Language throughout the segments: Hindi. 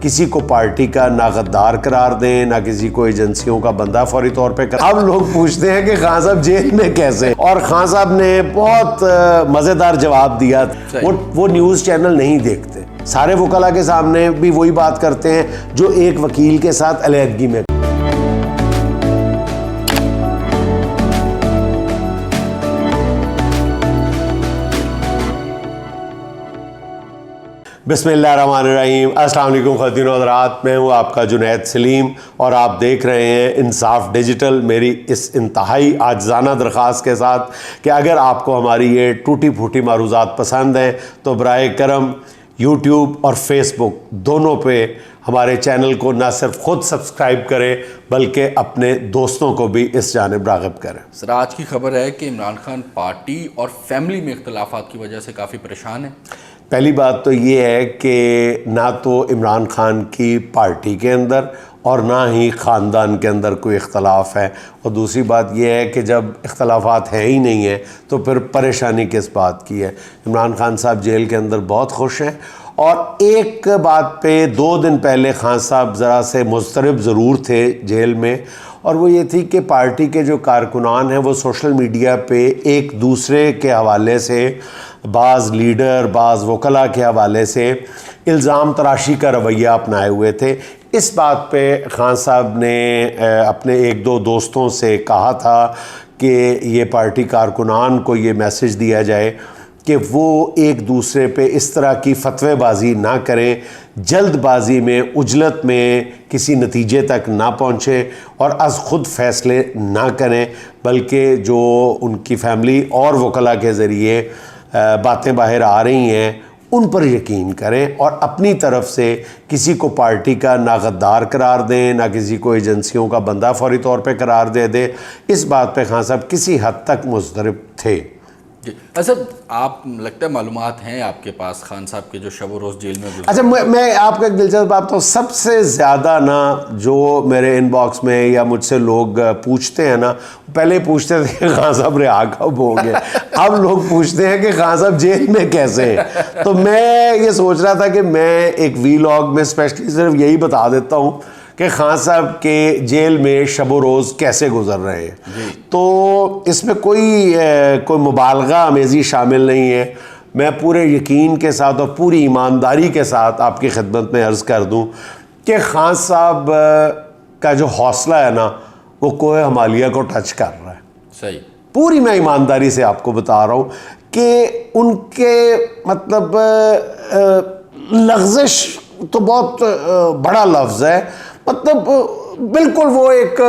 किसी को पार्टी का ना गद्दार करार दें, ना किसी को एजेंसियों का बंदा फौरी तौर पे अब लोग पूछते हैं कि खान साहब जेल में कैसे, और खान साहब ने बहुत मज़ेदार जवाब दिया। वो न्यूज़ चैनल नहीं देखते, सारे वकला के सामने भी वही बात करते हैं जो एक वकील के साथ अलहदगी में। बिस्मिल्लाहिर्रहमानिर्रहीम, अस्सलाम वालेकुम ख़वातीन और हज़रात, मैं हूँ आपका जुनैद सलीम और आप देख रहे हैं इंसाफ डिजिटल। मेरी इस इंतहाई आजिज़ाना दरख्वास्त के साथ कि अगर आपको हमारी ये टूटी फूटी मारूज़ात पसंद हैं तो बराए करम यूट्यूब और फेसबुक दोनों पे हमारे चैनल को ना सिर्फ ख़ुद सब्सक्राइब करें बल्कि अपने दोस्तों को भी इस जानिब राग़िब करें। सर, आज की खबर है कि इमरान खान पार्टी और फैमिली में इख्तलाफात की वजह से काफ़ी परेशान है। पहली बात तो ये है कि ना तो इमरान खान की पार्टी के अंदर और ना ही ख़ानदान के अंदर कोई इख्तलाफ है, और दूसरी बात यह है कि जब इख्तलाफात हैं ही नहीं है तो फिर परेशानी किस बात की है। इमरान खान साहब जेल के अंदर बहुत खुश हैं, और एक बात पे 2 दिन पहले खान साहब ज़रा से मुस्तरब ज़रूर थे जेल में, और वो ये थी कि पार्टी के जो कारकुनान हैं वो सोशल मीडिया पे एक दूसरे के हवाले से, बाज़ लीडर बाज़ वकला के हवाले से इल्ज़ाम तराशी का रवैया अपनाए हुए थे। इस बात पे खान साहब ने अपने 1-2 दोस्तों से कहा था कि ये पार्टी कारकुनान को ये मैसेज दिया जाए कि वो एक दूसरे पे इस तरह की फतवेबाजी ना करें, जल्दबाजी में उजलत में किसी नतीजे तक ना पहुँचे और अज़ ख़ुद फ़ैसले ना करें, बल्कि जो उनकी फ़ैमिली और वकला के ज़रिए बातें बाहर आ रही हैं उन पर यकीन करें, और अपनी तरफ से किसी को पार्टी का ना गद्दार करार दें, ना किसी को एजेंसियों का बंदा फौरी तौर पे करार दे दे। इस बात पे खान साहब किसी हद तक मुस्तरब थे। जी अच्छा, आप लगता है मालूमात हैं आपके पास खान साहब के जो शब रोज़ जेल में गुज़रे। अच्छा, मैं आपको एक दिलचस्प बात तो, सबसे ज़्यादा ना जो मेरे इनबॉक्स में या मुझसे लोग पूछते हैं ना, पहले पूछते थे कि खान साहब रिहा कब होंगे, अब लोग पूछते हैं कि खान साहब जेल में कैसे हैं। तो मैं ये सोच रहा था कि मैं एक वीलॉग में स्पेशली सिर्फ यही बता देता हूँ कि खान साहब के जेल में शब रोज़ कैसे गुजर रहे हैं। तो इसमें कोई मुबालगा आमेज़ी शामिल नहीं है। मैं पूरे यकीन के साथ और पूरी ईमानदारी के साथ आपकी खिदमत में अर्ज़ कर दूं कि खान साहब का जो हौसला है ना वो कोहे हिमालय को टच कर रहा है। सही, पूरी मैं ईमानदारी से आपको बता रहा हूँ कि उनके मतलब लग़्ज़िश तो बहुत बड़ा लफ्ज़ है, मतलब बिल्कुल वो एक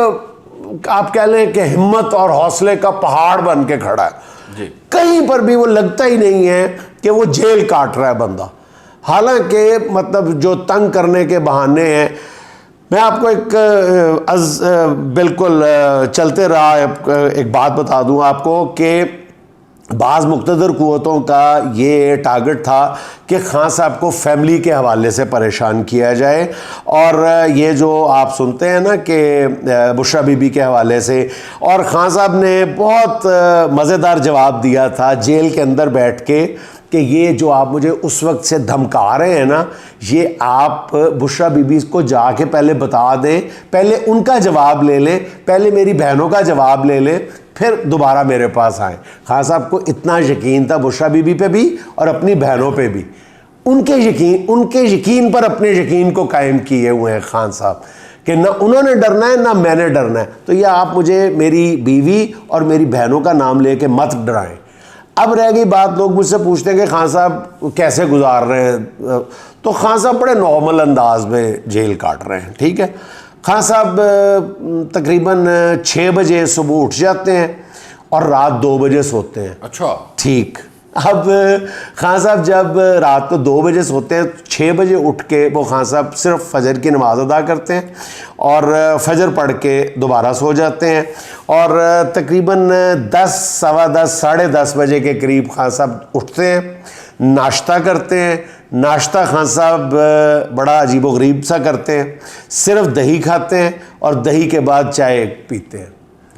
आप कह लें कि हिम्मत और हौसले का पहाड़ बन के खड़ा है जी। कहीं पर भी वो लगता ही नहीं है कि वो जेल काट रहा है बंदा, हालांकि मतलब जो तंग करने के बहाने हैं। मैं आपको एक बिल्कुल चलते रहा एक बात बता दूं आपको कि बाज़ मुक़्तदर क़ुव्वतों का ये टारगेट था कि खान साहब को फैमिली के हवाले से परेशान किया जाए, और ये जो आप सुनते हैं ना कि बुशरा बीबी के हवाले से, और खान साहब ने बहुत मज़ेदार जवाब दिया था जेल के अंदर बैठ के कि ये जो आप मुझे उस वक्त से धमका रहे हैं ना, ये आप बुशरा बीबी को जाके पहले बता दें, पहले उनका जवाब ले लें, पहले मेरी बहनों का जवाब ले लें, फिर दोबारा मेरे पास आए। खान साहब को इतना यकीन था बुशरा बीबी पे भी और अपनी बहनों पे भी, उनके यकीन पर अपने यकीन को कायम किए हुए हैं खान साहब कि ना उन्होंने डरना है ना मैंने डरना है। तो ये आप मुझे मेरी बीवी और मेरी बहनों का नाम लेके मत डराएं। अब रह गई बात, लोग मुझसे पूछते हैं कि खान साहब कैसे गुजार रहे हैं, तो खान साहब बड़े नॉर्मल अंदाज में जेल काट रहे हैं। ठीक है, खान साहब तकरीबन 6 बजे सुबह उठ जाते हैं और रात 2 बजे सोते हैं। अच्छा, ठीक। अब खान साहब जब रात को 2 बजे सोते हैं, 6 बजे उठ के वो खान साहब सिर्फ फजर की नमाज़ अदा करते हैं और फजर पढ़ के दोबारा सो जाते हैं, और तकरीबन 10, सवा 10, साढ़े 10 बजे के करीब खान साहब उठते हैं, नाश्ता करते हैं। नाश्ता खान साहब बड़ा अजीबोगरीब सा करते हैं, सिर्फ दही खाते हैं और दही के बाद चाय पीते हैं।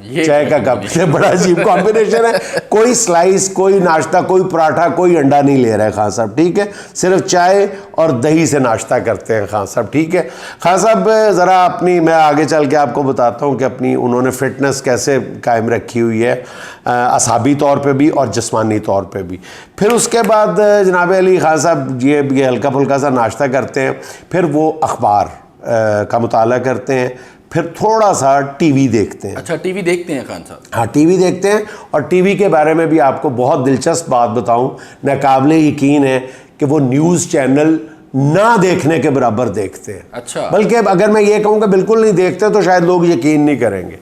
ये चाय का कप, ये बड़ा अजीब कॉम्बिनेशन है। कोई स्लाइस, कोई नाश्ता, कोई पराठा, कोई अंडा नहीं ले रहे खान साहब, ठीक है, सिर्फ चाय और दही से नाश्ता करते हैं खान साहब, ठीक है। खान साहब ज़रा अपनी, मैं आगे चल के आपको बताता हूँ कि अपनी उन्होंने फिटनेस कैसे कायम रखी हुई है, असाबी तौर पे भी और जिस्मानी तौर पे भी। फिर उसके बाद जनाब अली खान साहब ये हल्का फुल्का सा नाश्ता करते हैं, फिर वो अखबार का मुताला करते हैं, फिर थोड़ा सा टीवी देखते हैं। अच्छा, टीवी देखते हैं खान साहब? हाँ, टीवी देखते हैं। और टीवी के बारे में भी आपको बहुत दिलचस्प बात बताऊं, नाकाबिले यकीन है कि वो न्यूज़ चैनल ना देखने के बराबर देखते हैं। अच्छा। बल्कि अगर मैं ये कहूँ कि बिल्कुल नहीं देखते तो शायद लोग यकीन नहीं करेंगे।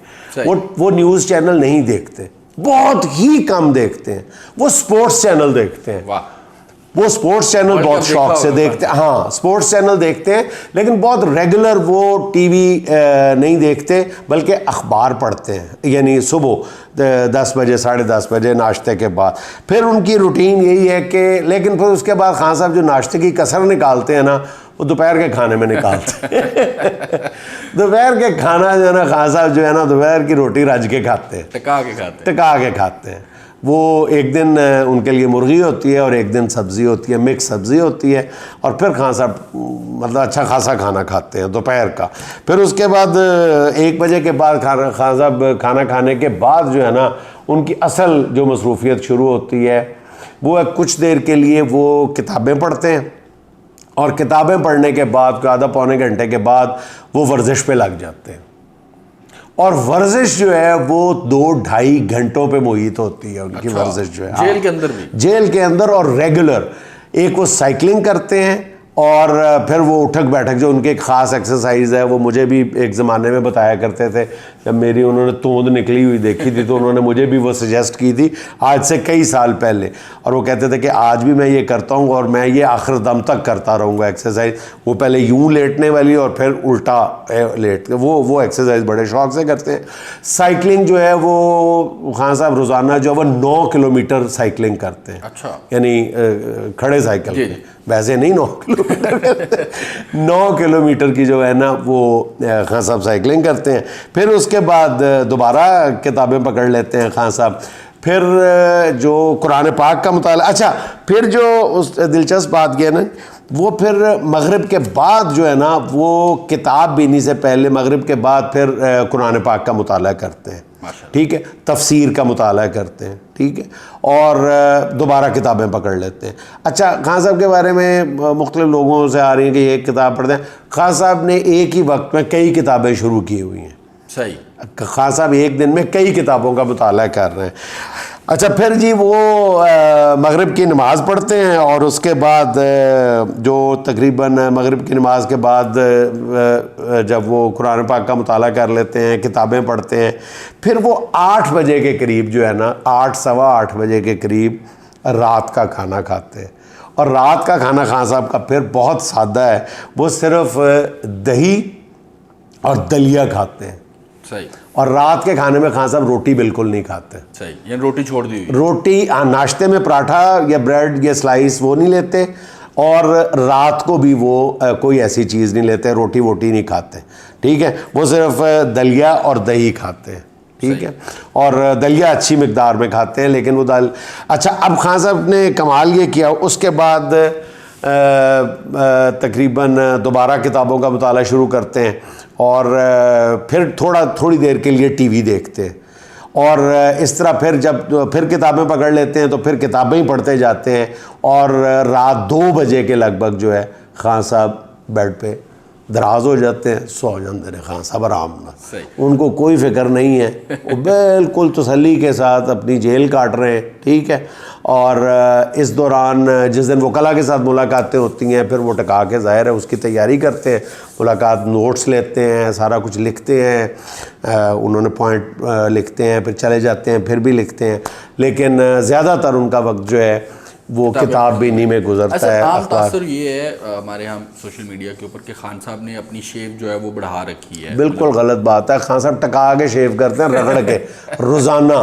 वो न्यूज़ चैनल नहीं देखते, बहुत ही कम देखते हैं। वो स्पोर्ट्स चैनल देखते हैं। वाह। वो स्पोर्ट्स चैनल बहुत शौक से देखते हैं। हाँ, स्पोर्ट्स चैनल देखते हैं, लेकिन बहुत रेगुलर वो टीवी नहीं देखते, बल्कि अखबार पढ़ते हैं, यानी सुबह 10 बजे 10:30 बजे नाश्ते के बाद। फिर उनकी रूटीन यही है कि, लेकिन फिर उसके बाद खान साहब जो नाश्ते की कसर निकालते हैं ना, वो दोपहर के खाने में निकालते हैं। दोपहर के खाना जो है ना खान साहब, जो है ना, दोपहर की रोटी रज के खाते हैं, टिका के खाते हैं। टिका के खाते हैं। वो एक दिन उनके लिए मुर्गी होती है और एक दिन सब्ज़ी होती है, मिक्स सब्ज़ी होती है। और फिर खान साहब मतलब अच्छा खासा खाना खाते हैं दोपहर का। फिर उसके बाद 1 बजे के बाद खान साहब खाना खाने के बाद जो है ना, उनकी असल जो मसरूफियत शुरू होती है, वो है कुछ देर के लिए वो किताबें पढ़ते हैं, और किताबें पढ़ने के बाद आधा पौने घंटे के बाद वो वर्जिश पे लग जाते हैं। और वर्जिश जो है वो 2-2.5 घंटों पे मुहित होती है उनकी। अच्छा, वर्जिश जो है जेल के अंदर भी? जेल के अंदर, और रेगुलर। एक वो साइकिलिंग करते हैं, और फिर वो उठक बैठक जो उनकी एक ख़ास एक्सरसाइज है, वो मुझे भी एक ज़माने में बताया करते थे। जब मेरी उन्होंने तोंद निकली हुई देखी थी तो उन्होंने मुझे भी वो सजेस्ट की थी, आज से कई साल पहले। और वो कहते थे कि आज भी मैं ये करता हूँ और मैं ये आखिर दम तक करता रहूँगा एक्सरसाइज। वो पहले यूँ लेटने वाली और फिर उल्टा लेट, वो एक्सरसाइज बड़े शौक से करते हैं। साइकिलिंग जो है वो खान साहब रोज़ाना जो है वो 9 किलोमीटर साइकिलिंग करते हैं। अच्छा। यानी खड़े साइकिल पे, वैसे नहीं 9 किलोमीटर 9 किलोमीटर की जो है ना वो खान साहब साइकिलिंग करते हैं। फिर उसके बाद दोबारा किताबें पकड़ लेते हैं खान साहब। फिर जो कुरान पाक का मुताला, अच्छा, फिर जो उस दिलचस्प बात ये है ना, वो फिर मगरिब के बाद जो है ना, वो किताब बीनी से पहले मगरिब के बाद फिर कुरान पाक का मुताला करते हैं, ठीक है, तफसीर का मुताला करते हैं, ठीक है, और दोबारा किताबें पकड़ लेते हैं। अच्छा, खान साहब के बारे में मुख्तलिफ लोगों से आ रही है कि एक किताब पढ़ते हैं। खान साहब ने एक ही वक्त में कई किताबें शुरू की हुई हैं। सही। खान साहब एक दिन में कई किताबों का मुताला कर रहे हैं। अच्छा, फिर जी वो मगरिब की नमाज़ पढ़ते हैं, और उसके बाद जो तकरीबन मगरिब की नमाज के बाद जब वो कुरान पाक का मुताला कर लेते हैं, किताबें पढ़ते हैं, फिर वो 8 बजे के करीब जो है ना, 8 सवा 8 बजे के करीब रात का खाना खाते हैं। और रात का खाना खान साहब का फिर बहुत सादा है, वो सिर्फ दही और दलिया खाते हैं। सही। और रात के खाने में खान साहब रोटी बिल्कुल नहीं खाते। सही, यानी रोटी छोड़ दी हुई। रोटी नाश्ते में पराठा या ब्रेड या स्लाइस वो नहीं लेते, और रात को भी वो कोई ऐसी चीज़ नहीं लेते, रोटी वोटी नहीं खाते, ठीक है। वो सिर्फ दलिया और दही खाते हैं, ठीक है, और दलिया अच्छी मिकदार में खाते हैं, लेकिन वो दाल। अच्छा, अब खान साहब ने कमाल ये किया, उसके बाद तकरीबन दोबारा किताबों का मुताला शुरू करते हैं, और फिर थोड़ी देर के लिए टीवी देखते हैं, और इस तरह फिर जब फिर किताबें पकड़ लेते हैं तो फिर किताबें ही पढ़ते जाते हैं। और रात 2 बजे के लगभग जो है खान साहब बेड पे दराज हो जाते हैं, सो जाते हैं खान साहब आराम में। उनको कोई फिक्र नहीं है, वो बिल्कुल तसल्ली के साथ अपनी जेल काट रहे हैं, ठीक है। और इस दौरान जिस दिन वकला के साथ मुलाकातें होती हैं, फिर वो टका के ज़ाहिर है उसकी तैयारी करते हैं, मुलाकात नोट्स लेते हैं, सारा कुछ लिखते हैं, उन्होंने पॉइंट लिखते हैं, फिर चले जाते हैं, फिर भी लिखते हैं, लेकिन ज़्यादातर उनका वक्त जो है वो किताब बीनी में गुजरता है। आम तासुर ये है हमारे यहाँ सोशल मीडिया के ऊपर कि खान साहब ने अपनी शेव जो है वो बढ़ा रखी है। बिल्कुल गलत बात है। खान साहब टका के शेव करते हैं, रगड़ के रोज़ाना।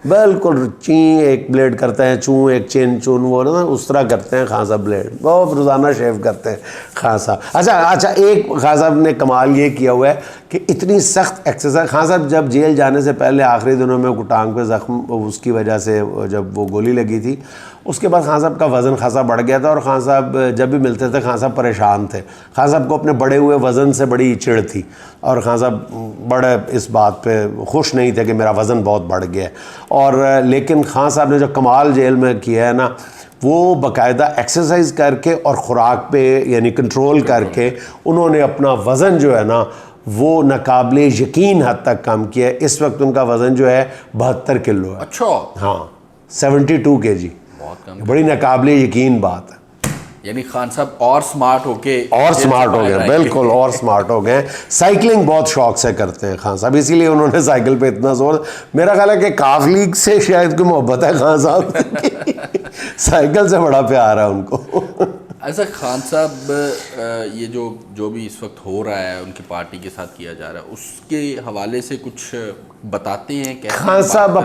बिल्कुल ची एक ब्लेड करते हैं, चूँ एक चेन चून, वो ना उस तरह करते हैं खान साहब ब्लेड, बहुत रोज़ाना शेव करते हैं खान साहब। अच्छा, एक खान साहब ने कमाल ये किया हुआ है कि इतनी सख्त एक्सरसाइज, खान साहब जब जेल जाने से पहले आखिरी दिनों में टांग पे ज़ख्म उसकी वजह से जब वो गोली लगी थी, उसके बाद खान साहब का वज़न खासा बढ़ गया था और खान साहब जब भी मिलते थे खान साहब परेशान थे। खान साहब को अपने बढ़े हुए वज़न से बड़ी चिढ़ थी और खान साहब बड़े इस बात पे खुश नहीं थे कि मेरा वज़न बहुत बढ़ गया है। और लेकिन खान साहब ने जो कमाल जेल में किया है ना, वो बाकायदा एक्सरसाइज करके और ख़ुराक पे यानी कंट्रोल करके उन्होंने अपना वज़न जो है ना वो नाकाबिले यकीन हद तक कम किया है। इस वक्त उनका वज़न जो है 72 किलो है। अच्छा, हाँ, 72 kg, बहुत कम, बड़ी नाकाबिले यकीन बात है। यानी खान साहब और स्मार्ट होके हो गए, बिल्कुल और स्मार्ट हो गए। साइकिलिंग बहुत शौक से करते हैं खान साहब, इसीलिए उन्होंने साइकिल पे इतना जोर, मेरा ख्याल है कि काफ लीग से शायद कोई मोहब्बत है खान साहब साइकिल से बड़ा प्यार है उनको। ऐसा खान साहब ये जो भी इस वक्त हो रहा है उनकी पार्टी के साथ किया जा रहा है, उसके हवाले से कुछ बताते हैं कैसे? खान साहब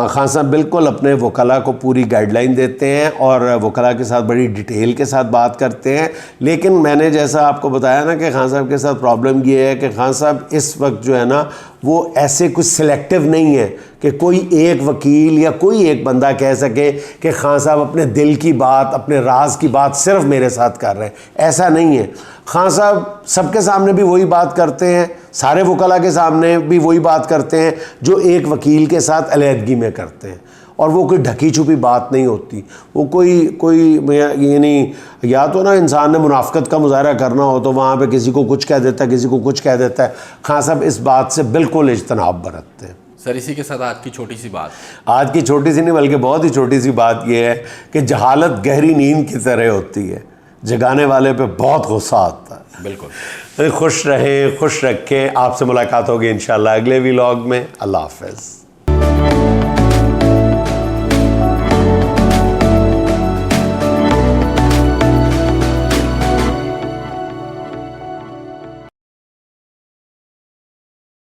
खान साहब बिल्कुल अपने वकला को पूरी गाइडलाइन देते हैं और वकला के साथ बड़ी डिटेल के साथ बात करते हैं। लेकिन मैंने जैसा आपको बताया ना कि खान साहब के साथ प्रॉब्लम ये है कि खान साहब इस वक्त जो है ना वो ऐसे कुछ सिलेक्टिव नहीं है कि कोई एक वकील या कोई एक बंदा कह सके कि खान साहब अपने दिल की बात, अपने राज की बात सिर्फ मेरे साथ कर रहे हैं, ऐसा नहीं है। खान साहब सबके सामने भी वही बात करते हैं, सारे वकला के सामने भी वही बात करते हैं जो एक वकील के साथ अलहदगी में करते हैं, और वो कोई ढकी छुपी बात नहीं होती। वो कोई यानी या तो ना इंसान ने मुनाफिकत का मुजाहरा करना हो तो वहाँ पे किसी को कुछ कह देता है, किसी को कुछ कह देता है। खान साहब इस बात से बिल्कुल इज्तनाब बरतते हैं। सर, इसी के साथ आज की छोटी सी बात, आज की छोटी सी नहीं बल्कि बहुत ही छोटी सी बात यह है कि जहालत गहरी नींद की तरह होती है, जगाने वाले पे बहुत गुस्सा आता है। बिल्कुल। खुश रहें, खुश रखें। आपसे मुलाकात होगी इंशाल्लाह अगले व्लॉग में। अल्लाह हाफ़िज़।